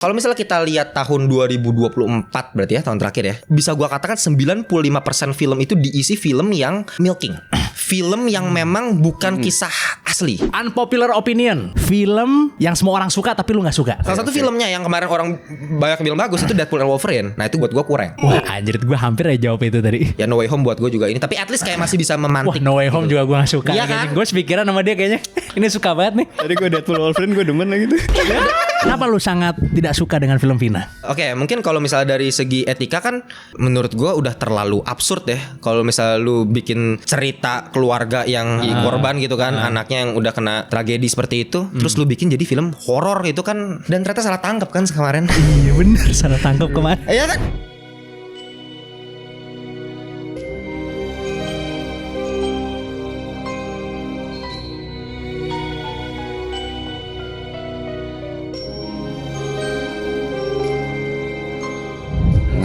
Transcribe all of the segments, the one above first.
Kalau misalnya kita lihat tahun 2024 berarti ya tahun terakhir ya, bisa gua katakan 95% film itu diisi film yang milking. Film yang memang bukan kisah asli. Unpopular opinion, film yang semua orang suka tapi lu gak suka. Salah satu filmnya yang kemarin orang banyak bilang bagus itu Deadpool and Wolverine. Nah itu buat gua kurang. Wah anjir, gue hampir aja jawab itu tadi. Ya No Way Home buat gue juga ini. Tapi at least kayak masih bisa Wah memantik. No Way Home juga gue gak suka. Iya kan? Gue sepikiran sama dia kayaknya. Ini suka banget nih. Tadi gue Deadpool Wolverine gue demen lah gitu. Kenapa lu sangat tidak suka dengan film Vina? Oke, mungkin kalau misalnya dari segi etika kan menurut gue udah terlalu absurd ya. Kalau misalnya lu bikin cerita keluarga yang korban gitu kan, anaknya yang udah kena tragedi seperti itu, terus lu bikin jadi film horor itu kan, dan ternyata salah tangkap kan kemarin. Iya bener, salah tangkap kemarin. Iya kan?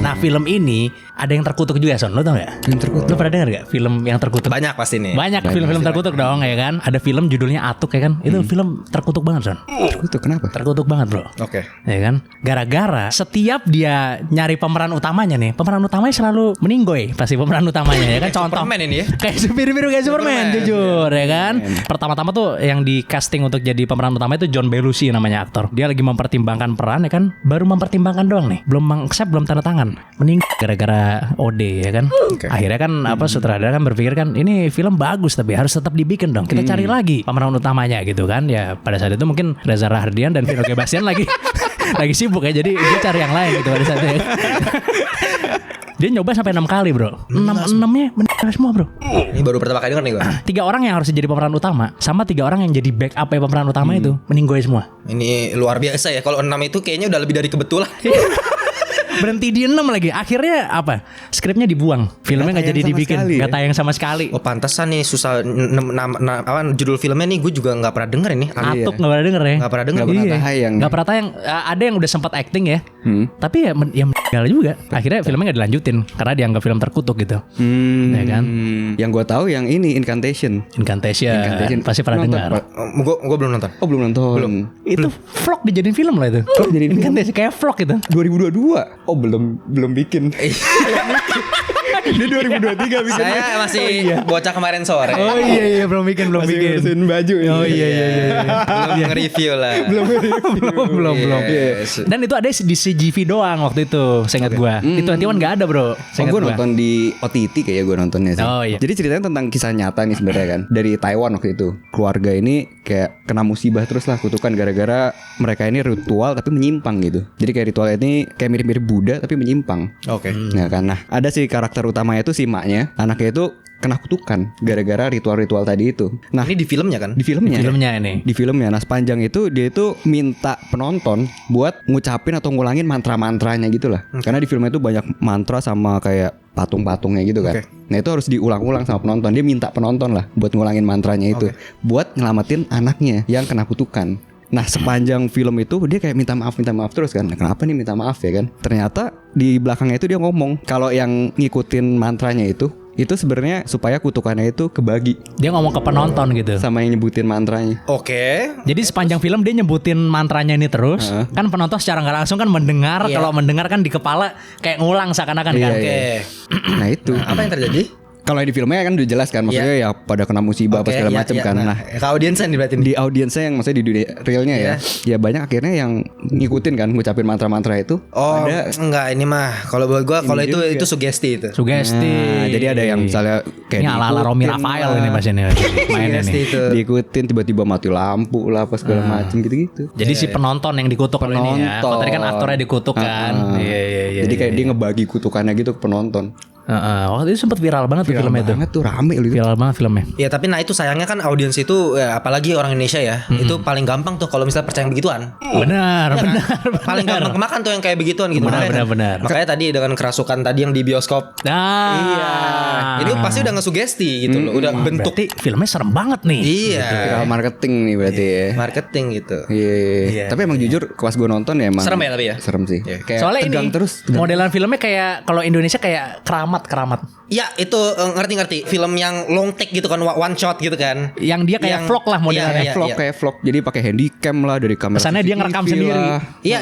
Nah film ini ada yang terkutuk juga Son, lo tau gak? Film terkutuk. Lo pernah denger gak film yang terkutuk? Banyak pasti nih. Banyak film-film terkutuk dong ya kan. Ada film judulnya Atuk ya kan. Itu film terkutuk banget Son. Terkutuk kenapa? Terkutuk banget bro. Oke. Ya kan. Gara-gara setiap dia nyari pemeran utamanya nih, pemeran utamanya selalu meninggoy. Pasti pemeran utamanya ya kan. Contoh Superman ini ya. kayak biru-biru kayak Superman, jujur ya kan. Pertama-tama tuh yang di casting untuk jadi pemeran utama itu John Belushi namanya aktor. Dia lagi mempertimbangkan peran ya kan. Baru mempertimbangkan doang nih. Belum mengaccept, belum tanda tangan. Meninggal gara-gara OD ya kan. Akhirnya kan sutradara kan berpikir kan ini film bagus tapi harus tetap dibikin dong. Kita cari lagi pemeran utamanya gitu kan. Ya pada saat itu mungkin Reza Rahardian dan Vino Gebastian lagi sibuk ya. Jadi dia cari yang lain gitu pada saat itu. Dia nyoba sampai 6 kali bro. 6-nya meninggal semua bro. Ini baru pertama kali denger nih gue. 3 orang yang harus jadi pemeran utama sama 3 orang yang jadi backup ya pemeran utama itu meninggal semua. Ini luar biasa ya. Kalau 6 itu kayaknya udah lebih dari kebetulan. Berhenti di 6 lagi. Akhirnya apa? Skripnya dibuang. Filmnya nggak jadi dibikin. Nggak tayang sama sekali. Oh pantesan nih susah judul filmnya nih gue juga nggak pernah denger ini. Atuk nggak pernah denger ya? Nggak pernah denger. Nggak pernah tayang. Nggak pernah tayang. Ada yang udah sempat acting ya. Tapi ya meninggal juga. Akhirnya filmnya nggak dilanjutin karena dianggap film terkutuk gitu. Ya kan? Yang gue tahu yang ini Incantation. Incantation. Pasti pernah Nonton, dengar. Pak? Gue belum nonton. Oh belum nonton. Itu vlog dijadiin film lah itu. Vlog dijadiin film? Incantation kayak vlog gitu. 2022. Oh belum bikin. Dia 2023 bikin. Saya masih bocah kemarin sore. Oh iya belum bikin. Masih ngurusin baju ya. Oh iya. Belum nge-review lah. belum. Yes. Dan itu ada di CGV doang waktu itu, seingat gua. Itu 21 nggak ada bro. Oh gue nonton di OTT kayak gue nontonnya sih. Oh, iya. Jadi ceritanya tentang kisah nyata nih sebenarnya kan. Dari Taiwan waktu itu. Keluarga ini kayak kena musibah terus lah, kutukan gara-gara mereka ini ritual tapi menyimpang gitu. Jadi kayak ritual ini kayak mirip-mirip Buddha tapi menyimpang. Oke. Nah kan, ada si karakter utamanya itu si maknya. Anaknya itu kena kutukan gara-gara ritual-ritual tadi itu. Nah Ini di filmnya kan? di filmnya. Ini. Di filmnya. Nah sepanjang itu dia itu minta penonton buat ngucapin atau ngulangin mantra-mantranya gitu lah. Karena di filmnya itu banyak mantra sama kayak patung-patungnya gitu kan. Oke. Nah itu harus diulang-ulang sama penonton. Dia minta penonton lah buat ngulangin mantranya itu. Buat nyelamatin anaknya yang kena kutukan. Nah sepanjang film itu dia kayak minta maaf terus kan. Nah, kenapa nih minta maaf ya kan? Ternyata di belakangnya itu dia ngomong kalau yang ngikutin mantranya itu sebenarnya supaya kutukannya itu kebagi Dia ngomong ke penonton gitu. sama yang nyebutin mantranya. Oke. Jadi sepanjang film dia nyebutin mantranya ini terus. Kan penonton secara nggak langsung kan mendengar. Iya. Kalau mendengar kan di kepala kayak ngulang seakan-akan kan. Iya, Oke. Nah itu. Apa yang terjadi? Kalau di filmnya kan udah jelas kan, maksudnya ya pada kena musibah apa segala macam kan. Nah, ke audiensnya nih berarti. di audiensnya yang maksudnya di dunia realnya ya banyak akhirnya yang ngikutin kan ngucapin mantra-mantra itu. Oh, Ada enggak ini mah. Kalau buat gua kalau itu sugesti itu. Sugesti. Nah, jadi ada yang misalnya kayak Ini ala-ala Romi Rafael ini Mas ini mainnya Sugesti nih. itu. diikutin tiba-tiba mati lampu lah apa segala macam gitu-gitu. Jadi si penonton yang dikutuk kalau ini ya. Kalau tadi kan aktornya dikutuk kan. Iya. Jadi kayak dia ngebagi kutukannya gitu ke penonton. Waktu itu sempat viral banget tuh filmnya itu. Banget tuh rame loh itu. Viral banget filmnya. Ya tapi nah itu sayangnya kan audiens itu ya, apalagi orang Indonesia ya, itu paling gampang tuh kalau misalnya percaya yang begituan. Benar. Paling gampang kemakan tuh yang kayak begituan gitu. Benar. Makanya tadi dengan kerasukan tadi yang di bioskop. Nah, Iya. Ini pasti udah ngesugesti gitu loh. Udah bentuk. berarti filmnya serem banget nih. Iya. Viral marketing nih berarti ya. Marketing gitu. Iya. Tapi emang jujur pas gue nonton ya emang Serem ya tapi ya? Serem sih. Iya. Kayak Soalnya tegang ini terus. modelan filmnya kayak kalau Indonesia kayak Kramat Keramat. Ya itu ngerti. Film yang long take gitu kan, one shot gitu kan. Yang dia kayak Yang- vlog lah modelnya. Iya, Kayak vlog. Jadi pakai handycam lah dari kamera. Kesannya dia CCTV ngerekam sendiri. lah. Iya,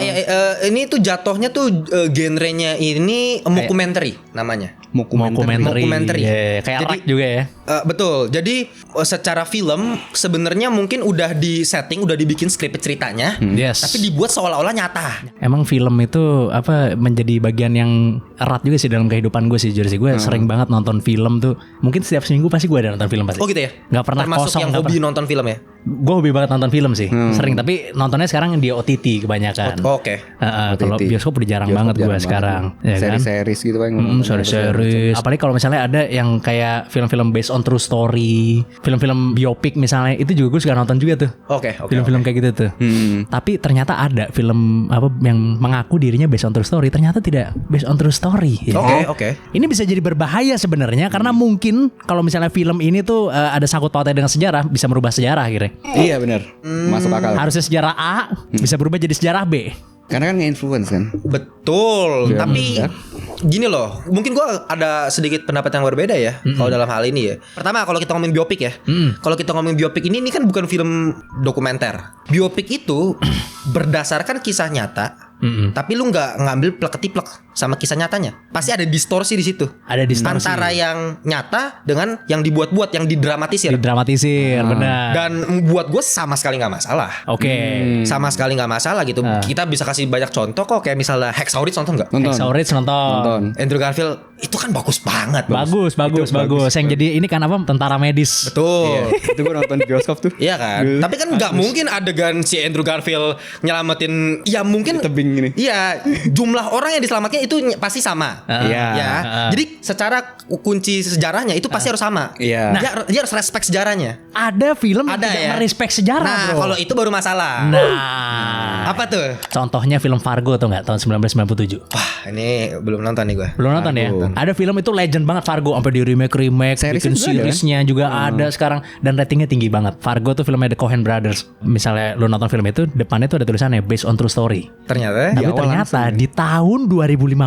ini tuh jatuhnya tuh genrenya ini mockumentary namanya. Mockumentary. Iya, kayak Jadi, Rak juga ya. Betul. Jadi secara film sebenarnya mungkin udah di setting, udah dibikin skrip ceritanya, Yes. tapi dibuat seolah-olah nyata. Emang film itu menjadi bagian yang erat juga sih dalam kehidupan gue sih, Jersey. Gue sering banget nonton film tuh. Mungkin setiap seminggu pasti gue ada nonton film pasti. Oh gitu ya? Nggak pernah Termasuk kosong. yang nggak hobi pernah. nonton film ya? Gue hobi banget nonton film sih, sering. Tapi nontonnya sekarang di OTT kebanyakan. Oke. Kalau OTT. bioskop udah jarang banget gue sekarang. Ya kan? Seri-series gitu kan. Seri-series. Apalagi kalau misalnya ada yang kayak film-film based on true story, film-film biopik misalnya, itu juga gue suka nonton juga tuh. Oke. Film-film kayak gitu tuh. Tapi ternyata ada film yang mengaku dirinya based on true story, ternyata tidak based on true story. Ya. Oke. Ini bisa jadi berbahaya sebenarnya karena mungkin kalau misalnya film ini tuh ada sangkut pautnya dengan sejarah, bisa merubah sejarah akhirnya. Iya benar. Masuk akal. Harusnya sejarah A bisa berubah jadi sejarah B. Karena kan nge-influence kan. Betul. Iya, Tapi ya. gini loh, mungkin gua ada sedikit pendapat yang berbeda ya kalau dalam hal ini ya. Pertama kalau kita ngomongin biopik ya. Kalau kita ngomongin biopik ini kan bukan film dokumenter. Biopik itu berdasarkan kisah nyata. Tapi lu nggak ngambil plek-ketiplek sama kisah nyatanya. Pasti ada distorsi di situ. Ada distorsi. Antara yang nyata dengan yang dibuat-buat, yang didramatisir. Didramatisir, benar. Dan buat gue sama sekali nggak masalah. Oke. Sama sekali nggak masalah gitu. Kita bisa kasih banyak contoh kok, kayak misalnya Hacksaw Ridge nonton nggak? Hacksaw Ridge nonton. Andrew Garfield itu kan bagus banget. Bagus. Yang jadi ini kan tentara medis. Betul. Itu gue nonton di bioskop tuh. Iya kan. Tapi kan nggak mungkin adegan si Andrew Garfield nyelamatin. Ya mungkin. Tebing gini. Iya. Jumlah orang yang diselamatkan itu pasti sama. Iya. Ya. Jadi secara kunci sejarahnya itu pasti harus sama. Iya. Nah, dia harus respect sejarahnya. Ada film yang Ada tidak ya. merespek sejarah, Nah, bro. kalau itu baru masalah. Nah, Apa tuh? contohnya film Fargo tuh nggak tahun 1997. Wah, ini belum nonton nih gue. Belum nonton ya? Ada film itu legend banget Fargo, sampai di remake, Seriesnya bikin juga ada, kan? seriesnya juga ada sekarang dan ratingnya tinggi banget. Fargo tuh filmnya The Coen Brothers. Misalnya lu nonton film itu, depannya tuh ada tulisannya based on true story. Ternyata Tapi ternyata di tahun 2015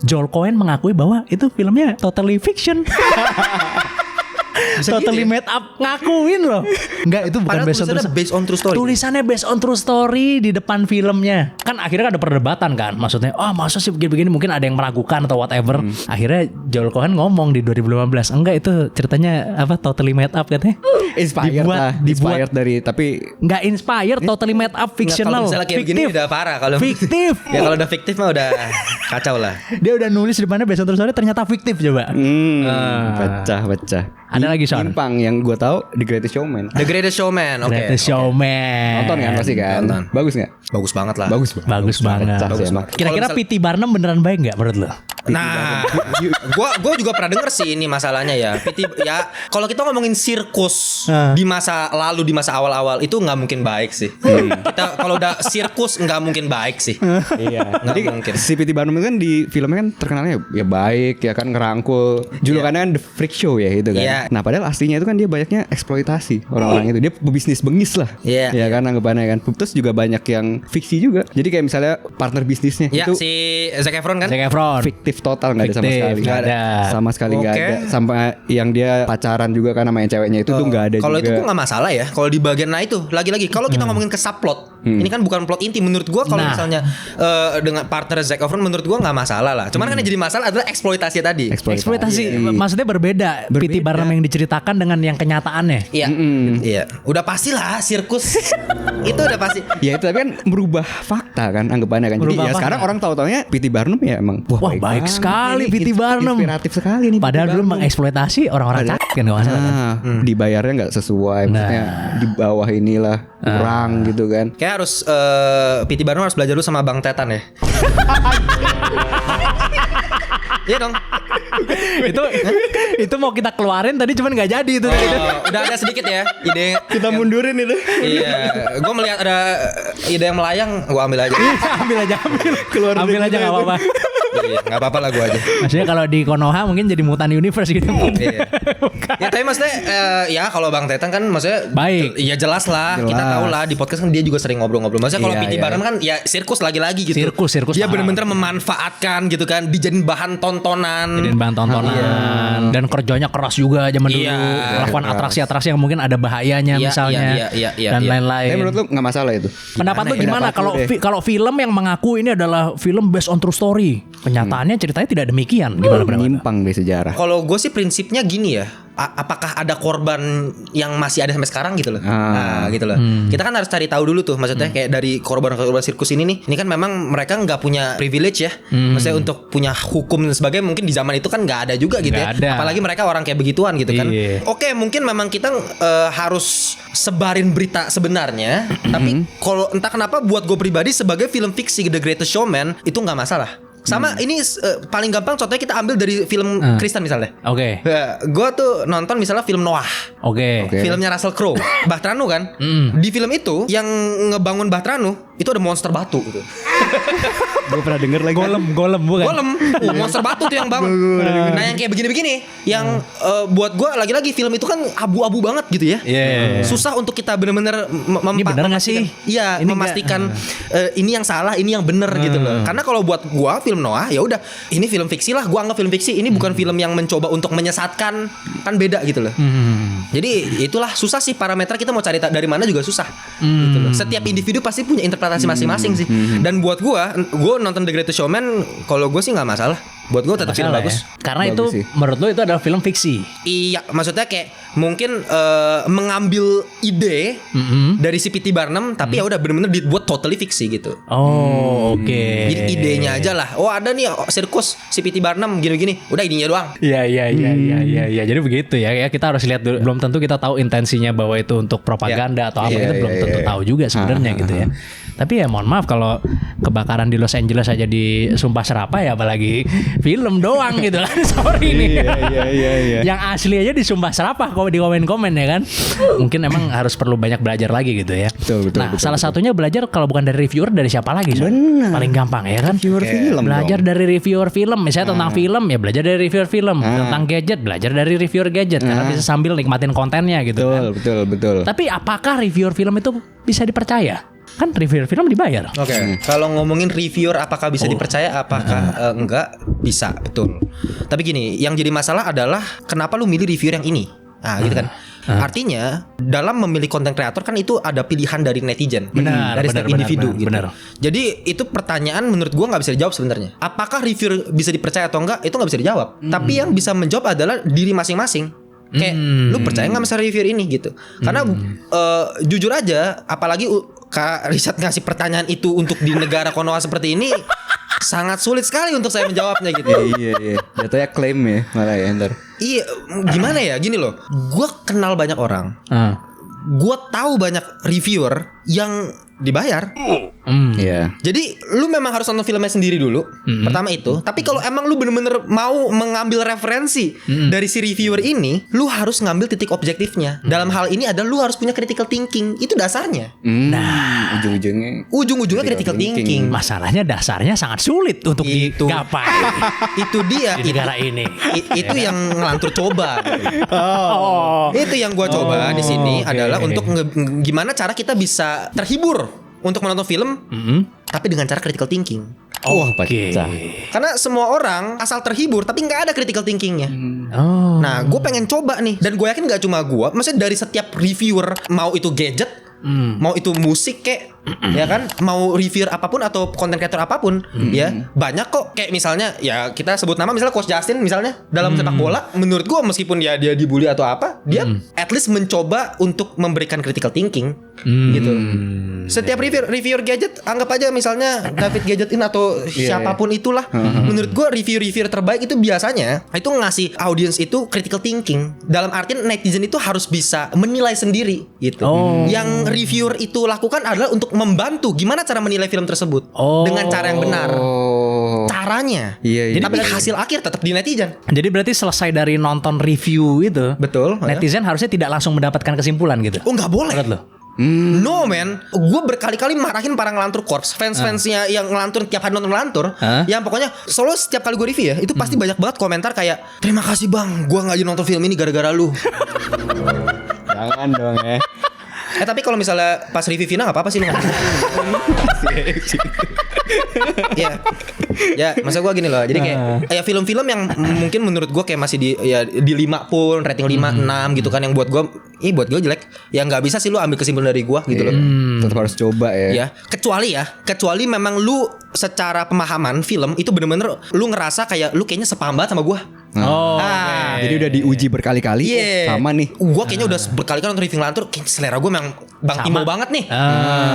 Joel Coen mengakui bahwa itu filmnya totally fiction. Totally made up, ngakuin loh. Enggak, itu bukan padahal based on tulisannya true based on true story. Tulisannya based on true story di depan filmnya. Kan akhirnya ada perdebatan kan. Maksudnya, masa sih begini-begini, mungkin ada yang meragukan atau whatever. Akhirnya Joel Coen ngomong di 2015, enggak itu ceritanya totally made up katanya. Inspired dari tapi Enggak inspired, totally made up, Nggak, fictional. kalau misalnya kayak begini udah parah kalau Fiktif. ya kalau udah fiktif mah udah kacau lah. Dia udah nulis di depannya based on true story, ternyata fiktif coba. pecah. Ada lagi, Sean? Impang yang gue tahu The Greatest Showman. The Greatest Showman. Oke. Greatest Showman. Nonton kan pasti kan? Nonton. Bagus nggak? Bagus banget lah. Bagus banget. Pecah sih emang. Kira-kira Kalau P.T. Barnum beneran baik nggak menurut lo? Nah, gua juga pernah denger sih ini masalahnya ya. Ya, kalau kita ngomongin sirkus di masa lalu, di masa awal-awal itu nggak mungkin baik sih. Kita kalau udah sirkus nggak mungkin baik sih. Iya. Nggak Jadi mungkin. si P.T. Barnum kan di filmnya kan terkenalnya ya baik ya kan, ngerangkul. Julukannya kan The Freak Show ya itu kan. Iya. Nah padahal aslinya itu kan dia banyaknya eksploitasi orang-orang itu. Dia pebisnis bengis lah. Iya. Ya kan anggapannya kan. Terus juga banyak yang fiksi juga. Jadi kayak misalnya partner bisnisnya Ya itu si Zac Efron kan? Zac Efron. fiktif total, nggak ada sama Fiktif, sekali. nggak ada. Sama sekali nggak Oke. ada. Sampai yang dia pacaran juga kan sama yang ceweknya itu tuh nggak ada Kalau juga. itu gua nggak masalah ya. Kalau di bagian itu lagi-lagi kalau kita ngomongin ke subplot, ini kan bukan plot inti menurut gua. Kalau Nah. misalnya dengan partner Zac Efron menurut gua nggak masalah lah. Cuman kan yang jadi masalah adalah eksploitasi tadi. Eksploitasi, maksudnya berbeda. P.T. Barnum yang diceritakan dengan yang kenyataannya. Iya, iya. Udah pastilah sirkus itu udah pasti. Ya itu tapi kan merubah fakta kan anggapannya kan. Jadi Merubah ya fakta. sekarang orang tahu-taunya P.T. Barnum ya emang Wah, baik banget sekali nih, P.T. Barnum. Inspiratif sekali nih. Padahal P.T. dulu Barnum. mengeksploitasi orang-orang cakep kan nggak masalah kan? Dibayarnya nggak sesuai, maksudnya di bawah inilah kurang gitu kan. Kayak harus P.T. Barnum harus belajar dulu sama Bang Tetan ya. Iya dong. itu mau kita keluarin tadi cuman nggak jadi itu. Udah ada sedikit ya ide. Kita mundurin itu. Iya, gue melihat ada ide yang melayang, gue ambil aja. ambil aja. Keluar ambil dari aja kita nggak itu. apa-apa. Iya, nggak apa-apa lah gue aja. Maksudnya kalau di Konoha mungkin jadi mutan universe gitu. Iya. Ya tapi maksudnya ya kalau Bang Tetan kan maksudnya Baik. Ya jelas lah. Jelas. Kita tahu lah di podcast kan dia juga sering ngobrol-ngobrol. Maksudnya kalau Iya, P.T. iya. Barnum kan ya sirkus lagi-lagi gitu. Sirkus Dia parah. bener-bener memanfaatkan gitu kan, dijadiin bahan tontonan. Jadiin bahan tontonan dan kerjanya keras juga zaman dulu, Iya, melakukan keras. atraksi-atrasi yang mungkin ada bahayanya Iya, misalnya iya, dan iya. lain-lain. Tapi menurut lu nggak masalah itu? Pendapat lu Gimana ya? gimana Pendapat kalau lu deh. kalau film yang mengaku ini adalah film based on true story, kenyataannya ceritanya tidak demikian, gimana pendapat lu? Menyimpang dari sejarah. Kalau gue sih prinsipnya gini ya. Apakah ada korban yang masih ada sampai sekarang gitu loh? Nah, gitu loh. Kita kan harus cari tahu dulu tuh, maksudnya kayak dari korban-korban sirkus ini nih. Ini kan memang mereka nggak punya privilege ya. Maksudnya untuk punya hukum dan sebagainya mungkin di zaman itu kan nggak ada juga gitu Nggak ya. ada. Apalagi mereka orang kayak begituan gitu kan. Iya. Oke, mungkin memang kita harus sebarin berita sebenarnya. Tapi kalau entah kenapa buat gue pribadi sebagai film fiksi The Greatest Showman itu nggak masalah. Sama ini paling gampang contohnya kita ambil dari film Kristen misalnya. Oke. Gue tuh nonton misalnya film Noah, Oke. filmnya Russell Crowe, Bahtranu kan. Di film itu yang ngebangun Bahtranu itu ada monster batu gitu. Gue pernah denger lagi. Golem bukan? Golem, monster batu tuh yang bangun. Nah yang kayak begini-begini, yang buat gue lagi-lagi film itu kan abu-abu banget gitu ya. Iya. Susah untuk kita bener-bener Ini bener nggak sih? Iya, Ini memastikan ini yang salah, ini yang bener gitu loh. Karena kalau buat gua film Noah ya udah, ini film fiksi lah, gua anggap film fiksi. Ini bukan film yang mencoba untuk menyesatkan, kan beda gitu loh. Jadi itulah susah sih parameter, kita mau cari dari mana juga susah. Gitu loh. Setiap individu pasti punya interpretasi masing-masing sih. Dan buat gua nonton The Greatest Showman, kalau gua sih nggak masalah. Buat gua tetap film Masalah bagus. ya. Karena Bagus itu sih. menurut lu itu adalah film fiksi. Iya, maksudnya kayak mungkin mengambil ide dari si P.T. Barnum, tapi ya udah bener-bener dibuat totally fiksi gitu. Oh, oke. Jadi idenya aja lah. Oh ada nih sirkus si P.T. Barnum gini-gini. Udah ininya doang. Iya. Jadi begitu ya. Ya kita harus lihat dulu. Belum tentu kita tahu intensinya bahwa itu untuk propaganda atau apa, Iya, itu belum iya, tentu iya. tahu juga sebenarnya gitu ya. Tapi ya mohon maaf kalau kebakaran di Los Angeles aja disumpah serapa ya, apalagi film doang gitu kan. Sorry nih. Iya. Yang asli aja disumpah serapah kok di komen-komen ya kan. Mungkin emang harus perlu banyak belajar lagi gitu ya. Betul, Nah, salah satunya belajar kalau bukan dari reviewer dari siapa lagi? Sob? Benar. Paling gampang ya kan. Reviewer film Belajar dong. dari reviewer film. Misalnya tentang film ya belajar dari reviewer film. Tentang gadget belajar dari reviewer gadget karena bisa sambil nikmatin kontennya gitu kan. Betul. Tapi apakah reviewer film itu bisa dipercaya? Kan reviewer film dibayar. Oke. Kalau ngomongin reviewer apakah bisa dipercaya, apakah enggak, bisa, betul. Tapi gini, yang jadi masalah adalah kenapa lu milih reviewer yang ini? Nah, gitu kan. Artinya dalam memilih konten kreator kan itu ada pilihan dari netizen, dari setiap individu gitu. benar. Jadi itu pertanyaan menurut gua nggak bisa dijawab sebenarnya. Apakah reviewer bisa dipercaya atau enggak? Itu nggak bisa dijawab. Tapi yang bisa menjawab adalah diri masing-masing. Kayak lu percaya nggak sama reviewer ini gitu? Karena jujur aja, apalagi Kak Richard ngasih pertanyaan itu untuk di negara Konoha seperti ini, sangat sulit sekali untuk saya menjawabnya gitu. Iya. Jatuhnya klaim ya malah ya ntar. Iya, gimana ya? Gini loh, gue kenal banyak orang, gue tahu banyak reviewer yang dibayar. Iya. Jadi lu memang harus nonton filmnya sendiri dulu. Pertama itu. Tapi kalau emang lu bener-bener mau mengambil referensi dari si reviewer ini, lu harus ngambil titik objektifnya. Dalam hal ini adalah lu harus punya critical thinking. Itu dasarnya. Nah, ujung-ujungnya Critical thinking. Masalahnya dasarnya sangat sulit untuk Itu. digapai Itu dia. di negara ini. Itu yang ngelantur coba. Itu yang gua coba di sini adalah untuk gimana cara kita bisa terhibur untuk menonton film, tapi dengan cara critical thinking. Oke. Karena semua orang asal terhibur, tapi nggak ada critical thinkingnya. Oh. Nah, gue pengen coba nih, dan gue yakin nggak cuma gue, maksudnya dari setiap reviewer, mau itu gadget, mau itu musik kayak, ya kan, mau reviewer apapun atau konten kreator apapun, ya banyak kok. Kayak misalnya, ya kita sebut nama misalnya Coach Justin misalnya dalam sepak bola, menurut gue meskipun dia dibully atau apa, dia at least mencoba untuk memberikan critical thinking, gitu. Setiap reviewer gadget, anggap aja misalnya David Gadgetin atau siapapun itulah, menurut gue reviewer terbaik itu biasanya itu ngasih audiens itu critical thinking. Dalam artian netizen itu harus bisa menilai sendiri gitu. Yang reviewer itu lakukan adalah untuk membantu gimana cara menilai film tersebut dengan cara yang benar. Caranya. Iya. Tapi hasil akhir tetap di netizen. Jadi berarti selesai dari nonton review itu, Betul. netizen harusnya tidak langsung mendapatkan kesimpulan gitu. Oh nggak boleh. Menurut lo? No man, gue berkali-kali marahin para ngelantur korps, fans-fansnya yang ngelantur tiap hari nonton ngelantur, yang pokoknya selalu setiap kali gue review ya, itu pasti banyak banget komentar kayak terima kasih bang, gue nggak jadi nonton film ini gara-gara lu. Jangan dong ya. Tapi kalau misalnya pas review Vina nggak apa-apa sih lu nggak. Ya, masa gue gini loh. Jadi kayak film-film yang mungkin menurut gue kayak masih di 5 pun, rating 5, 6 gitu kan, yang buat gue jelek. Ya nggak bisa sih lu ambil kesimpulan dari gue gitu loh. Tetap harus coba ya. Ya, kecuali memang lu secara pemahaman film itu bener-bener lu ngerasa kayak lu kayaknya sepaham banget sama gue. Jadi udah diuji berkali-kali. Sama nih. Gue kayaknya udah berkali-kali nonton review ngelantur, kayaknya selera gue memang Bang Imo banget nih.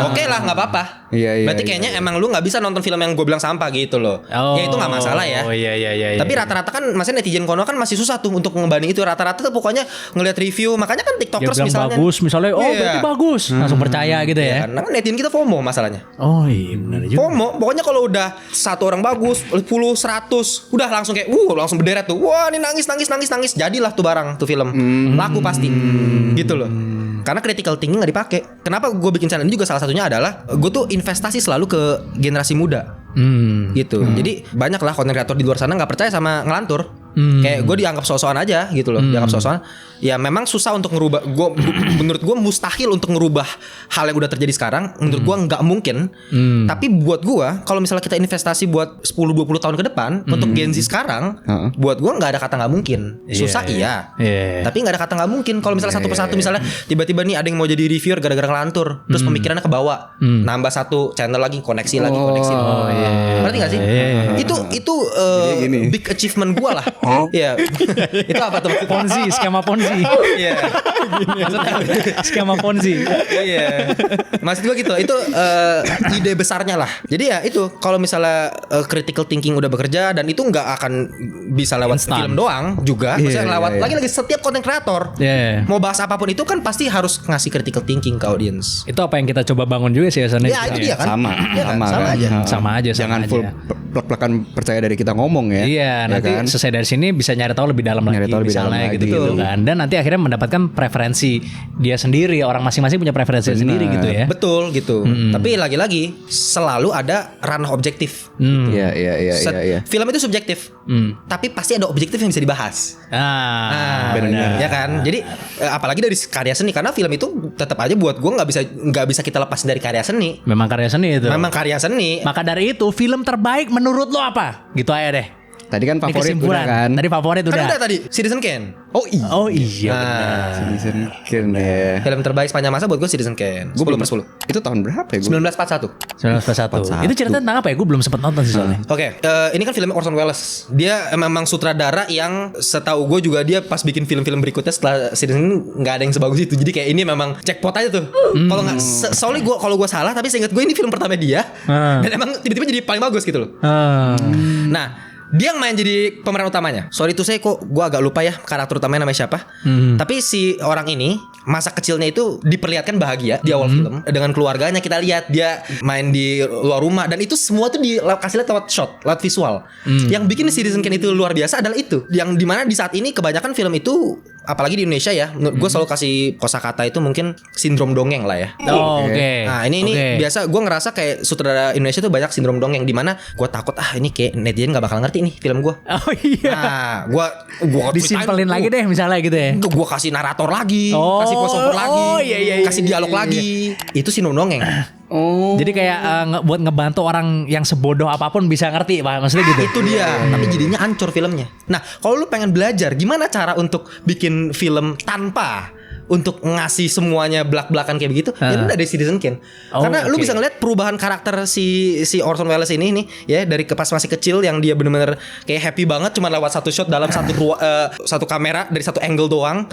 Oke lah, nggak apa-apa. Berarti kayaknya emang lu nggak bisa nonton film yang gue bilang sampah gitu loh. Ya itu nggak masalah ya. Tapi rata-rata kan masih netizen kono kan masih susah tuh untuk ngebanding itu. Rata-rata tuh pokoknya ngelihat review, makanya kan TikTokers misalnya bagus, misalnya berarti bagus, langsung percaya gitu ya. Karena kan netizen kita FOMO masalahnya. Oh iya benar juga. FOMO, pokoknya kalau udah satu orang bagus, 10, 100, udah langsung kayak langsung berderet tuh. Wah, ini nangis. Jadilah tuh barang tuh film. Laku pasti. Gitu loh. Karena critical thinking gak dipakai. Kenapa gue bikin channel ini juga salah satunya adalah gue tuh investasi selalu ke generasi muda. Gitu. Jadi banyak lah konten kreator di luar sana nggak percaya sama ngelantur. Kayak gue dianggap so-soan aja gitu loh. Dianggap so-soan. Ya memang susah untuk ngerubah. Menurut gue mustahil untuk ngerubah hal yang udah terjadi sekarang. Menurut gue nggak mungkin. Tapi buat gue, kalau misalnya kita investasi buat 10-20 tahun ke depan untuk Gen Z sekarang, buat gue nggak ada kata nggak mungkin. Susah iya. Tapi nggak ada kata nggak mungkin. Kalau misalnya satu persatu, misalnya tiba-tiba nih ada yang mau jadi reviewer gara-gara ngelantur, terus pemikirannya kebawa, nambah satu channel lagi, koneksi lagi. Ngerti gak sih? Itu big achievement gue lah. Iya. Itu apa tuh? Ponzi, skema Ponzi. Iya. Maksudnya skema Ponzi. Iya. Maksud gue gitu. Itu ide besarnya lah. Jadi ya itu, kalau misalnya critical thinking udah bekerja, dan itu nggak akan bisa lewat film doang juga. Maksudnya lewat lagi setiap konten kreator. Mau bahas apapun itu kan pasti harus ngasih critical thinking ke audience. Itu apa yang kita coba bangun juga sih Hasan. Ya itu dia kan. Sama aja. Jangan full plek-plekan percaya dari kita ngomong ya. Iya, nanti kan? selesai dari sini bisa nyari tahu lebih dalam lagi misalnya gitu kan. Dan nanti akhirnya mendapatkan preferensi dia sendiri, orang masing-masing punya preferensi sendiri gitu ya. Betul gitu. Tapi lagi-lagi selalu ada ranah objektif. Iya. Film itu subjektif. Tapi pasti ada objektif yang bisa dibahas. Benar. Ya kan. Jadi apalagi dari karya seni, karena film itu tetap aja buat gue nggak bisa kita lepas dari karya seni. Memang karya seni itu. Memang karya seni. Maka dari itu film terbaik menurut lo apa? Gitu aja deh. Tadi kan favorit udah kan. Tadi favorit udah. Kan udah tadi Citizen Kane. Oh iya. Benar. Citizen Kane ya. Film terbaik sepanjang masa buat gue Citizen Kane. 10/10. Itu tahun berapa ya gue? 1941. Itu cerita tentang apa ya? Gue belum sempat nonton sih soalnya. Oke, ini kan filmnya Orson Welles. Dia memang sutradara yang setahu gue juga dia pas bikin film-film berikutnya setelah Citizen nggak ada yang sebagus itu. Jadi kayak ini memang jackpot aja tuh. Kalau nggak, soalnya kalau gue salah, tapi seingat gue ini film pertama dia. Dan emang tiba-tiba jadi paling bagus gitu loh. Nah, dia yang main jadi pemeran utamanya. Sorry tuh saya kok gue agak lupa ya karakter utamanya namanya siapa. Tapi si orang ini masa kecilnya itu diperlihatkan bahagia di awal film dengan keluarganya. Kita lihat dia main di luar rumah, dan itu semua tuh dikasih lihat lewat shot, lewat visual. Yang bikin Citizen Kane itu luar biasa adalah itu. Yang dimana di saat ini kebanyakan film itu, apalagi di Indonesia ya, gue selalu kasih kosakata itu mungkin sindrom dongeng lah ya. Oke. Nah ini biasa gue ngerasa kayak sutradara Indonesia tuh banyak sindrom dongeng, dimana gue takut ini kayak netizen gak bakal ngerti nih film gue. Oh iya. Nah gue disimpelin lagi deh misalnya gitu ya. Gue kasih narator lagi, kasih voiceover lagi, kasih dialog lagi. Itu sindrom dongeng. Jadi kayak buat ngebantu orang yang sebodoh apapun bisa ngerti, Pak. Maksudnya gitu. Itu dia. Tapi jadinya hancur filmnya. Nah, kalau lu pengen belajar gimana cara untuk bikin film tanpa untuk ngasih semuanya belak-belakan kayak begitu, ya udah dari Citizen Kane. Karena lu bisa ngeliat perubahan karakter si Orson Welles ini nih ya, dari pas masih kecil yang dia bener-bener kayak happy banget cuma lewat satu shot dalam satu kamera dari satu angle doang,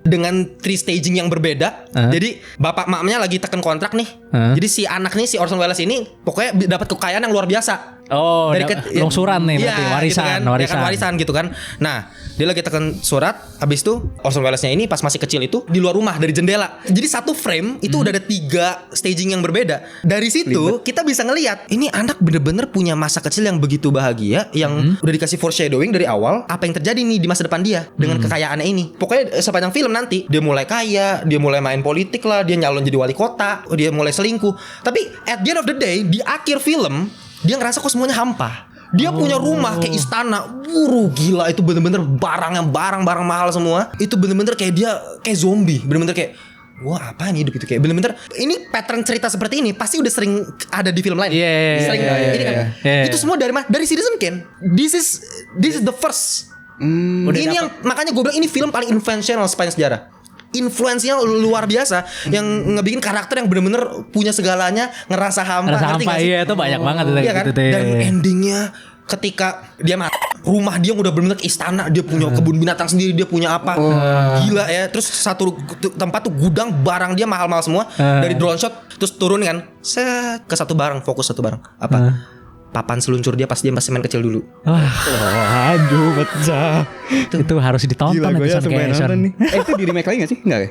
dengan 3 staging yang berbeda. Jadi bapak maknya lagi tekan kontrak nih. Jadi si anak nih, si Orson Welles ini pokoknya dapat kekayaan yang luar biasa. Oh, longsuran nih iya, berarti gitu kan. Ya kan, warisan gitu kan. Nah, dia lagi tekan surat, habis itu Orson Welles-nya ini pas masih kecil itu di luar rumah dari jendela. Jadi satu frame itu udah ada 3 staging yang berbeda. Dari situ kita bisa ngelihat ini anak bener-bener punya masa kecil yang begitu bahagia, yang udah dikasih foreshadowing dari awal apa yang terjadi nih di masa depan dia dengan kekayaannya ini. Pokoknya sepanjang film nanti dia mulai kaya, dia mulai main politik lah, dia nyalon jadi wali kota, dia mulai selingkuh. Tapi at the end of the day di akhir film dia ngerasa kok semuanya hampa. Dia punya rumah kayak istana, gila itu bener-bener barang mahal semua. Itu bener-bener kayak dia kayak zombie, bener-bener kayak wah apa nih hidup itu, kayak bener-bener ini pattern cerita seperti ini pasti udah sering ada di film lain. Sering ini kan. Itu semua dari mana? Dari Citizen Kane. This is the first. Ini yang makanya gue bilang ini film paling influential sepanjang sejarah. Influensinya luar biasa, yang ngebikin karakter yang bener-bener punya segalanya, ngerasa hampa. Iya itu banyak banget iya kan? Dan endingnya ketika dia rumah dia udah bener-bener ke istana, dia punya kebun binatang sendiri, dia punya apa, gila ya. Terus satu tempat tuh gudang barang dia mahal-mahal semua, dari drone shot terus turun kan, ke satu barang, fokus satu barang apa, papan seluncur dia pas dia masih main kecil dulu. Aduh pecah. Itu harus ditonton. Gila, gue sampai nonton nih. Itu di remake lagi gak sih? Enggak ya?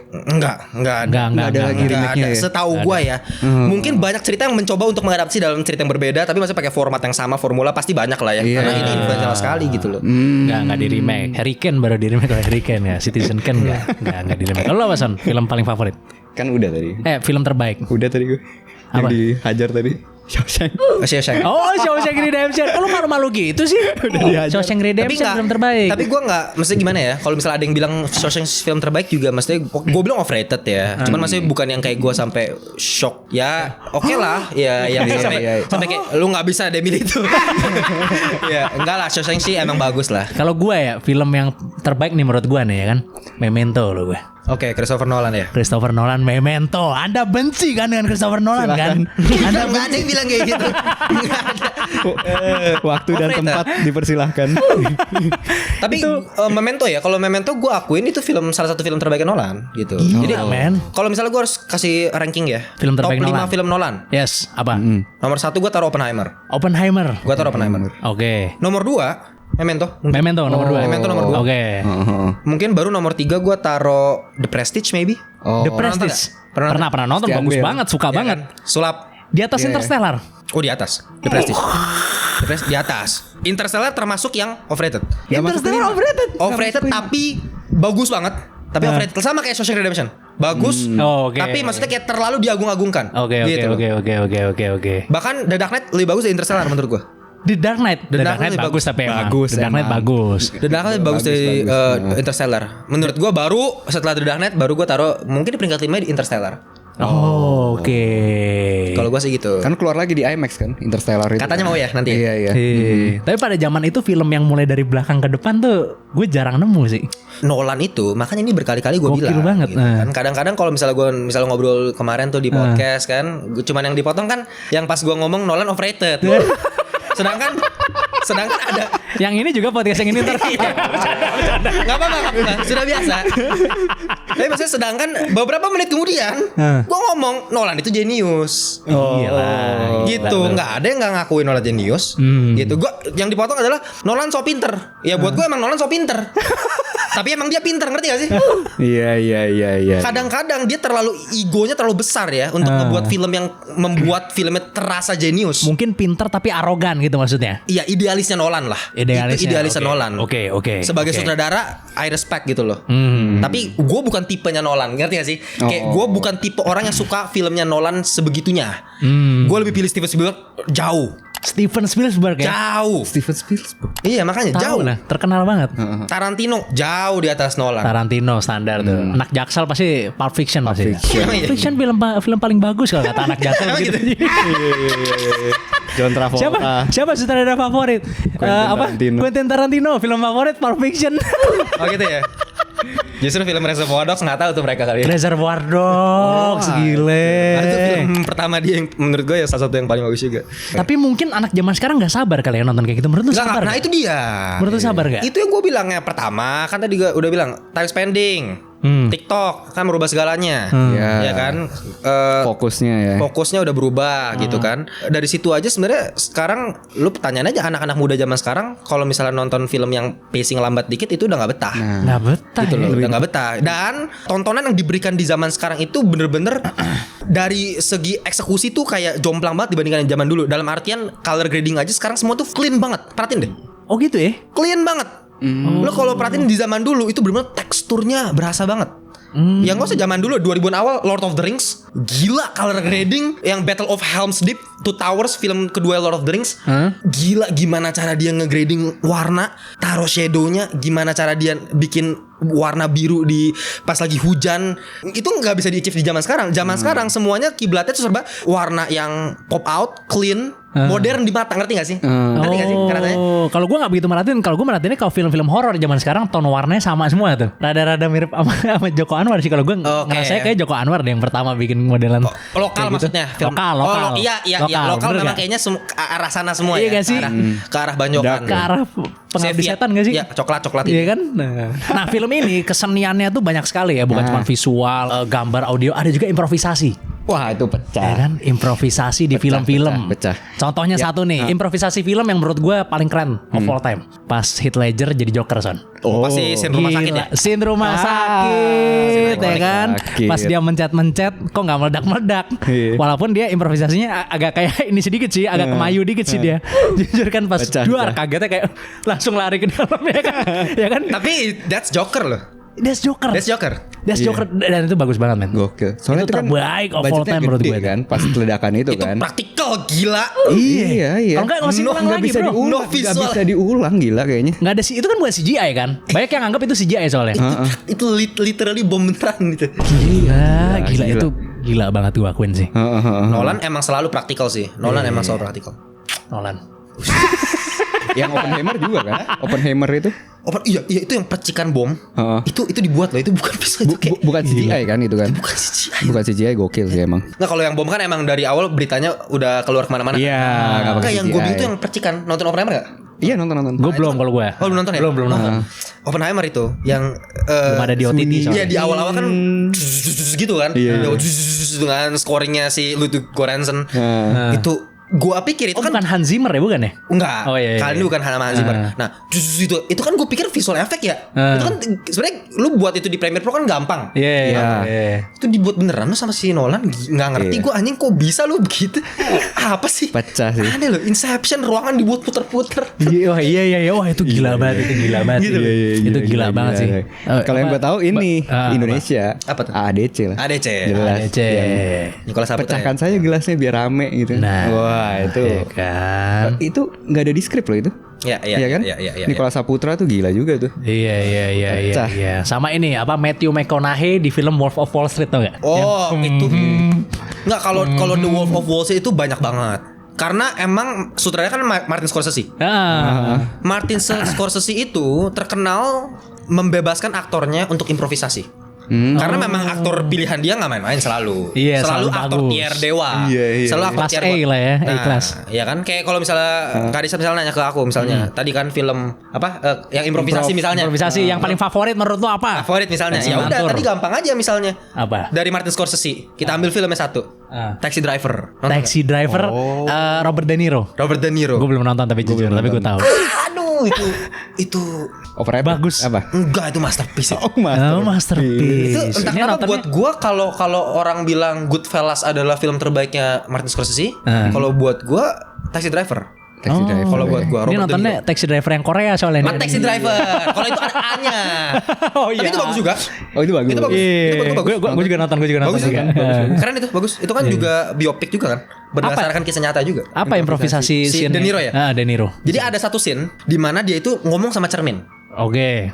Enggak ada lagi remake-nya ya? Setahu gue ya. Mungkin banyak cerita yang mencoba untuk mengadaptasi dalam cerita yang berbeda, tapi masih pakai format yang sama, formula pasti banyak lah ya. Karena ini influential sekali gitu loh. Enggak di remake. Harry Kane baru di remake. Harry Kane ya. Citizen Kane enggak di remake. Lo apa Son? Film paling favorit? Kan udah tadi. Film terbaik. Udah tadi gue. Yang Apa? dihajar tadi. Shawshank. Shawshank Redemption. Kok lu malu-malu gitu sih? Shawshank Redemption film terbaik. Tapi gue nggak, maksudnya gimana ya? Kalau misalnya ada yang bilang Shawshank film terbaik juga, maksudnya gue bilang overrated ya. Cuman maksudnya bukan yang kayak gue sampai shock. Ya oke lah. Ya yang sampai kayak lu nggak bisa deh milih itu. Ya enggak lah. Shawshank sih emang bagus lah. Kalau gue ya film yang terbaik nih menurut gue nih ya kan, Memento lo gue. Oke, Christopher Nolan ya. Christopher Nolan, Memento. Anda benci kan dengan Christopher Nolan? Silakan. Kan? Anda nggak ada yang bilang kayak gitu. Waktu dan tempat dipersilahkan. Tapi Memento ya. Kalau Memento gue akuin itu salah satu film terbaik Nolan gitu. Jadi kalau misalnya gue harus kasih ranking ya, film terbaik top 5 Nolan. film Nolan. Yes, apa? Nomor 1 gue taruh Oppenheimer. Gue taruh Oppenheimer. Oke. Nomor 2 Memento nomor 2. Memento nomor 2. Oke. Mungkin baru nomor 3 gue taruh The Prestige maybe. The Prestige. Pernah nonton, bagus banget, suka banget. Kan? Sulap. Di atas Interstellar. Oh di atas. The Prestige. The Prestige di atas. Interstellar termasuk yang overrated. Interstellar overrated. Overrated tapi bagus banget. Tapi overrated sama kayak Shawshank Redemption. Bagus. Tapi maksudnya kayak terlalu diagung-agungkan. Oke. Bahkan The Dark Knight lebih bagus dari Interstellar menurut gue. The Dark Knight bagus tapi emang. The Dark Knight bagus. The Dark Knight bagus dari Interstellar. Menurut gue baru setelah The Dark Knight baru gue taruh mungkin di peringkat 5 di Interstellar. Oke. Kalau gue sih gitu. Kan keluar lagi di IMAX kan Interstellar itu. Katanya mau ya nanti. Iya. Tapi pada zaman itu film yang mulai dari belakang ke depan tuh gue jarang nemu sih. Nolan itu makanya ini berkali-kali gue bilang. Gokil banget. Gitu kan. Kadang-kadang kalau misalnya ngobrol kemarin tuh di podcast kan, cuman yang dipotong kan yang pas gue ngomong Nolan overrated. Sedangkan ada yang ini juga podcast yang ini ntar. Gak apa-apa, sudah biasa. Tapi maksudnya sedangkan beberapa menit kemudian gue ngomong Nolan itu jenius. Gitu. Nggak ada yang nggak ngakuin Nolan jenius. Gitu. Gue yang dipotong adalah Nolan so pinter. Ya buat gue emang Nolan so pinter. Tapi emang dia pinter, ngerti gak sih? Iya. Kadang-kadang dia egonya terlalu besar ya untuk ngebuat film yang membuat filmnya terasa jenius. Mungkin pinter tapi arogan gitu maksudnya. Iya, idealisnya Nolan lah. Idealisnya Nolan. Oke. Sebagai sutradara, I respect gitu loh. Tapi gue bukan tipenya Nolan, ngerti gak sih? Kayak gue bukan tipe orang yang suka filmnya Nolan sebegitunya. Gue lebih pilih Steven Spielberg jauh. Steven Spielberg ya? Jauh. Steven Spielberg. Iya makanya jauh lah, terkenal banget. Tarantino jauh di atas Nolan. Tarantino standar tuh. Anak Jaksel pasti Pulp Fiction pasti. Pulp Fiction film paling bagus kalau kata anak Jaksel gitu. John Travolta. Siapa sutradara favorit? Quentin Tarantino. Film favorit Pulp Fiction. Oh gitu ya. Justru film Reservoir Dogs nggak tahu tuh mereka kali ya. Reservoir Dogs gile. Nah, itu film pertama dia yang menurut gue ya salah satu yang paling bagus juga. Tapi mungkin anak zaman sekarang nggak sabar kali ya nonton kayak gitu. Menurut lu sabar? Nah itu dia. Menurut lu sabar gak? Itu yang gue bilang ya pertama kan tadi gue udah bilang time spending. TikTok kan merubah segalanya. Ya kan? Fokusnya ya. Fokusnya udah berubah gitu kan. Dari situ aja sebenarnya sekarang lu pertanyaan aja anak-anak muda zaman sekarang kalau misalnya nonton film yang pacing lambat dikit itu udah nggak betah. Nggak betah Gitu ya. loh, udah nggak betah. Dan tontonan yang diberikan di zaman sekarang itu bener-bener dari segi eksekusi tuh kayak jomplang banget dibandingkan yang zaman dulu. Dalam artian color grading aja sekarang semua tuh clean banget. Perhatiin deh, Oh gitu ya. clean banget. Lo kalau perhatiin di zaman dulu itu bener-bener teksturnya berasa banget. Yang gak usah zaman dulu 2000-an awal Lord of the Rings gila color grading. Yang Battle of Helm's Deep, Two Towers film kedua Lord of the Rings, gila gimana cara dia ngegrading warna, taruh shadownya, gimana cara dia bikin warna biru di pas lagi hujan. Itu nggak bisa di-achieve di zaman sekarang. Zaman sekarang semuanya kiblatnya tuh serba warna yang pop out, clean, modern di mata. Ngerti gak sih? Ngerti gak sih katanya? Oh, kalau gue nggak begitu merhatiin. Kalau gue merhatiinnya kalau film-film horor zaman sekarang tone warnanya sama semua tuh. Rada-rada mirip sama Joko Anwar sih. Kalau gue ngerasanya kayak Joko Anwar deh yang pertama bikin modelan Lokal kayak gitu. maksudnya film. Lokal. Iya lokal bener memang gak? kayaknya ke arah sana semua Iya ya. gak sih? Ke arah Banjokan. Ke arah pengabdi Soviet. setan gak sih? Iya, coklat-coklat Iya ini. kan? Nah, film ini keseniannya tuh banyak sekali ya, bukan cuma visual, gambar, audio, ada juga improvisasi. Wah, itu Ya pecah. kan, improvisasi di film-film. pecah. Contohnya satu nih, improvisasi film yang menurut gue paling keren of all time. Pas Heath Ledger jadi Joker, Son. Pasti scene rumah sakit ya. Scene rumah sakit, ya kan. sakit. Pas dia mencet-mencet, kok nggak meledak-meledak. Iya. Walaupun dia improvisasinya agak kayak ini sedikit sih, agak kemayu dikit sih dia. Jujur kan pas Pecah, duar pecah. kagetnya kayak langsung lari ke dalam ya kan. Ya kan? Tapi that's Joker loh. That's Joker. That's Joker. That's Joker dan itu bagus banget, men. Gokil. Soalnya Itu terbaik of all budgetnya time menurut gede gue. kan pas ledakan itu Itu kan. praktikal gila. Iya. Kalau nggak usah ulang Nggak lagi, bisa bro. diulang, No nggak visual. bisa diulang gila kayaknya. Nggak ada sih, itu kan bukan CGI kan? Banyak yang anggap itu CGI soalnya. Itu literally bom beneran gitu. Gila itu gila banget gue akuin sih. Nolan emang selalu praktikal sih. Nolan emang selalu praktikal. Nolan. Yang Oppenheimer juga kan? Oppenheimer itu Iya itu yang percikan bom. Heeh. Itu dibuat loh. Itu bukan visual itu kayak bukan CGI kan itu kan? bukan CGI. Bukan CGI, gokil sih emang. Nah kalau yang bom kan emang dari awal beritanya udah keluar kemana-mana. Iya, nggak pakai Enggak yang gue CGI. itu yang percikan. Nonton Oppenheimer gak? Iya nonton. Gue belum kalau gue. Oh belum nonton ya? Belum nonton. Oppenheimer itu yang Belum ada di OTT Sunyi. soalnya. Iya di awal-awal kan gitu kan. Iya. Dengan scoringnya si Ludwig Göransson. Itu gua pikir itu Oh, kan bukan Hans Zimmer ya bukan ya? enggak. Oh, iya, Kali ini bukan Hans Zimmer. Nah, itu kan gue pikir visual effect ya. Itu kan sebenarnya lu buat itu di Premiere Pro kan gampang. Iya. Itu dibuat beneran lu sama si Nolan nggak ngerti gue anjing kok bisa lu begitu. Apa sih? Pecah sih. Aneh loh, Inception ruangan dibuat puter-puter. Iya. Wah itu gila banget, itu gila banget. Gitu. Itu gila banget sih. Kalau yang gue tahu ini Indonesia. Apa tuh? ADC lah. ADC. Jelas. ADC. Nicholas Saputra. Pecahkan saja gelasnya biar rame gitu. Nah. Wah itu. Kan. Itu nggak ada di skrip loh itu. Iya kan? Iya. Nicholas Saputra tuh gila juga tuh. Iya. Sama ini apa Matthew McConaughey di film Wolf of Wall Street tau gak? Oh, itu. Enggak kalau The Wolf of Wall Street itu banyak banget. Karena emang sutradaranya kan Martin Scorsese. Martin Scorsese itu terkenal membebaskan aktornya untuk improvisasi. Karena memang aktor pilihan dia nggak main-main selalu. Iya, selalu selalu aktor bagus. tier dewa. Iya. Selalu aktor Kelas tier A lah ya, A class. Iya kan kayak kalau misalnya Karisa misalnya nanya ke aku misalnya tadi kan film apa yang improvisasi misalnya. Improvisasi yang paling favorit menurut lo apa? Favorit misalnya. Ya udah Ngatur. tadi gampang aja misalnya. Apa? Dari Martin Scorsese. Kita ambil filmnya satu. Taxi Driver. Nonton Taxi Driver Robert De Niro. nggak? Robert De Niro. Gue belum nonton tapi jujur, tapi gue tahu. Aduh itu Overrated. Bagus. Apa? enggak itu masterpiece. Oh Masterpiece. Itu entah Ini kenapa nontonnya- buat gua kalau orang bilang Goodfellas adalah film terbaiknya Martin Scorsese, kalau buat gua Taxi Driver. Taxi Driver. Kalau buat gua Ini Robert De nontonnya Niro. Taxi Driver yang Korea soalnya. Man Taxi Driver. Kalau itu ada A-nya. Oh iya. Tapi itu bagus juga. Oh itu bagus. Itu bagus. Itu bagus. Gue juga nonton, gue juga nonton Bagus juga. juga. Keren itu, bagus. Itu kan juga biopik juga kan. Berdasarkan kisah nyata juga. Apa improvisasi Si scene-nya? De Niro ya? De Niro. Jadi ada satu scene di mana dia itu ngomong sama cermin. Oke.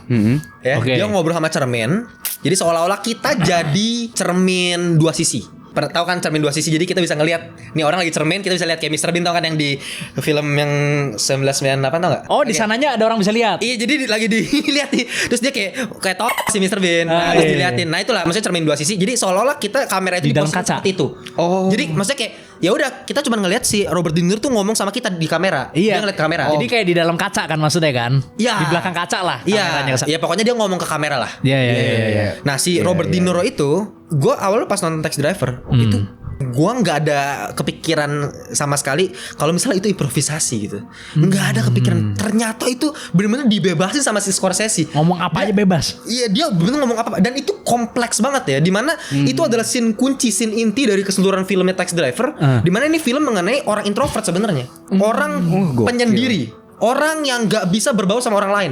Ya, Oke. dia ngobrol sama cermin. Jadi seolah-olah kita jadi cermin dua sisi. Tahu kan cermin dua sisi, jadi kita bisa ngelihat nih orang lagi cermin, kita bisa lihat kayak Mr. Bean, tau kan yang di film yang 1998 tau gak? Oh di sananya ada orang bisa lihat. Iya, jadi lagi dilihat nih. Terus dia kayak top si Mr. Bean. Ah, Terus iya. diliatin. Nah itulah maksudnya cermin dua sisi. Jadi seolah-olah kita kamera itu Di dalam posisi kaca. seperti itu. Oh. Jadi maksudnya kayak ya udah kita cuma ngelihat si Robert De Niro tuh ngomong sama kita di kamera. Iya. Dia ngeliat kamera. Jadi kayak di dalam kaca kan maksudnya kan? Iya. Di belakang kaca lah. Iya. kameranya ke- Ya pokoknya dia ngomong ke kamera lah. Iya. Nah si Robert De Niro itu, gue awalnya pas nonton Taxi Driver itu gue nggak ada kepikiran sama sekali kalau misalnya itu improvisasi gitu, nggak ada kepikiran. Ternyata itu benar-benar dibebasin sama si Scorsese. Ngomong apa aja bebas. Iya dia bener ngomong apa dan itu kompleks banget ya. Dimana itu adalah scene kunci, scene inti dari keseluruhan filmnya Taxi Driver. Dimana ini film mengenai orang introvert sebenarnya, orang penyendiri, orang yang nggak bisa berbaur sama orang lain.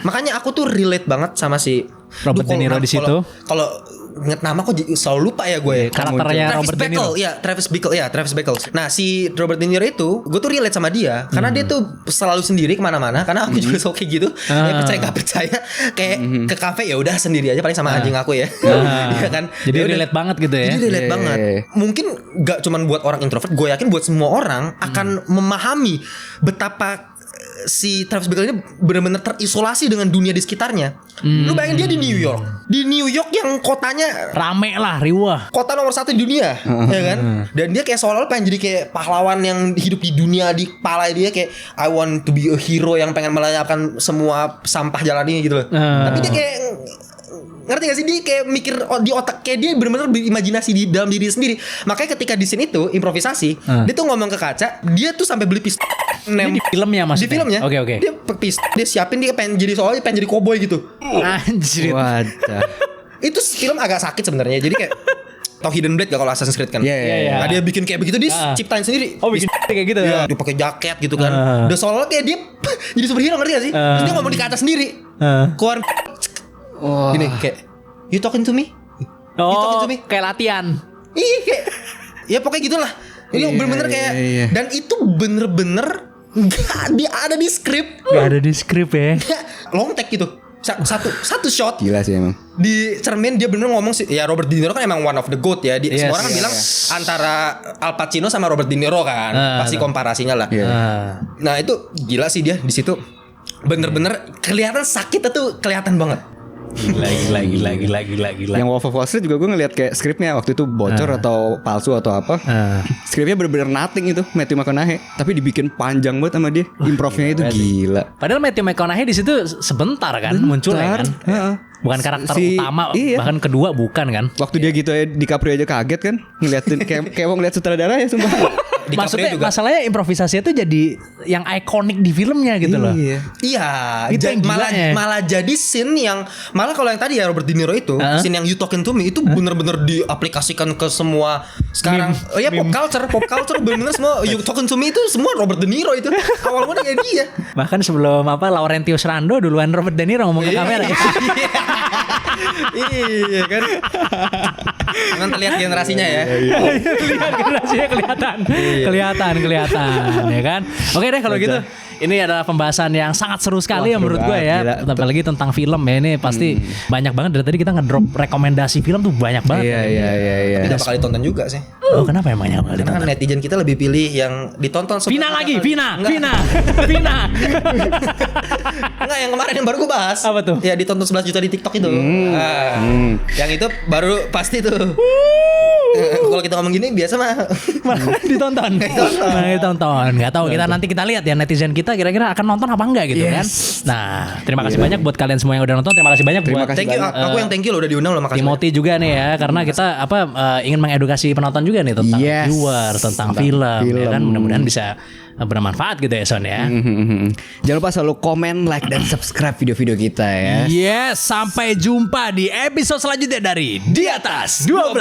Makanya aku tuh relate banget sama si Robert De Niro di situ. Kalau inget nama kok selalu lupa ya gue. Karakternya Robert De Niro. Travis Bickle. Nah si Robert De Niro itu, gue tuh relate sama dia karena dia tuh selalu sendiri kemana-mana. Karena aku juga suka kayak gitu. Ya percaya gak percaya, kayak ke kafe ya udah sendiri aja paling sama anjing aku ya. Iya kan. Jadi Ya udah. relate banget gitu ya. Jadi relate banget. Mungkin gak cuman buat orang introvert, gue yakin buat semua orang akan memahami betapa si Travis Bickle ini benar-benar terisolasi dengan dunia di sekitarnya. Lu bayangin dia di New York. Di New York yang kotanya Rame lah, riwah. kota nomor 1 di dunia, ya kan? Dan dia kayak seolah-olah pengen jadi kayak pahlawan yang hidup di dunia, di kepala dia kayak I want to be a hero yang pengen melenyapkan semua sampah jalan ini gitu loh. Tapi dia kayak ngerti gak sih, dia kayak mikir di otak, kayak dia benar-benar berimajinasi di dalam diri sendiri. Makanya ketika di scene itu improvisasi, dia tuh ngomong ke kaca, dia tuh sampai beli pistol. Ini di filmnya maksudnya. Di filmnya. Oke. Dia siapin, dia pengen jadi soalnya pengen jadi koboi gitu. Anjir. Wadah. Itu film agak sakit sebenarnya. Jadi kayak tau Hidden Blade gak kalau Assassin's Creed kan? Iya. Nah, dia bikin kayak begitu, dia ciptain sendiri. Oh bikin kayak gitu. Iya, dia pakai jaket gitu kan. Udah seolah kayak dia jadi superhero, ngerti gak sih? Terus dia ngomong di kaca sendiri. Keluar gini kayak you talking to me? You talking to me? Kayak latihan. Ih kayak ya pokoknya gitulah. Ini bener-bener kayak dan itu bener-bener gak ada di skrip. Gak ada di skrip ya. Long take gitu. Satu shot Gila sih emang. di cermin dia bener ngomong sih. Ya Robert De Niro kan emang one of the GOAT ya. Yes, Semua orang kan bilang antara Al Pacino sama Robert De Niro kan. Pasti komparasinya lah. Nah itu gila sih dia di situ. Bener-bener kelihatan sakitnya tuh kelihatan banget. Gila. Yang Wolf of Wall Street juga gue ngeliat kayak skripnya waktu itu bocor atau palsu atau apa. Skripnya bener-bener nothing itu, Matthew McConaughey. Tapi dibikin panjang banget sama dia. Improvnya itu gila. Padahal Matthew McConaughey di situ sebentar kan munculnya kan. Bukan karakter utama, bahkan kedua bukan kan. Waktu dia gitu ya DiCaprio aja kaget kan, ngeliatin kayak mau ngeliat sutradara ya sumpah. Maksudnya masalahnya improvisasinya itu jadi yang ikonik di filmnya gitu loh. Iya, Itu yang gilanya. malah jadi scene yang malah kalau yang tadi ya Robert De Niro itu, scene yang You Talking to Me itu bener-bener diaplikasikan ke semua sekarang. Pop culture bener-bener semua You Talking to Me itu semua Robert De Niro itu. Awal mulanya kayak dia. Bahkan sebelum Laurentius Rando duluan Robert De Niro ngomong ke kamera. Iya kan. Emang terlihat generasinya ya. Lihat generasinya kelihatan ya kan. Oke deh kalau gitu. Ini adalah pembahasan yang sangat seru sekali ya menurut gue ya. Apalagi tentang film ya, ini pasti banyak banget. Dari tadi kita ngedrop rekomendasi film tuh banyak banget. Iya. Tidak bakal ditonton juga sih. Oh kenapa emangnya bakal Karena ditonton? kan netizen kita lebih pilih yang ditonton. Vina lagi, Vina. Enggak, yang kemarin yang baru gue bahas. Apa tuh? Ya ditonton 11 juta di TikTok itu. Yang itu baru pasti tuh. Kalau kita ngomong gini biasa mah ditonton. Nggak tahu nanti kita lihat ya netizen kita kira-kira akan nonton apa enggak gitu kan. Nah, terima kasih banyak buat kalian semua yang udah nonton. Terima kasih banyak buat thank you. Aku yang thank you loh udah diundang loh, makasih. Timothy juga nih ya, karena kita ingin mengedukasi penonton juga nih tentang viewer, tentang film ya kan. Mudah-mudahan bisa bermanfaat gitu ya Son ya. Jangan lupa selalu komen, like dan subscribe video-video kita ya. Yes, sampai jumpa di episode selanjutnya dari Di Atas 12.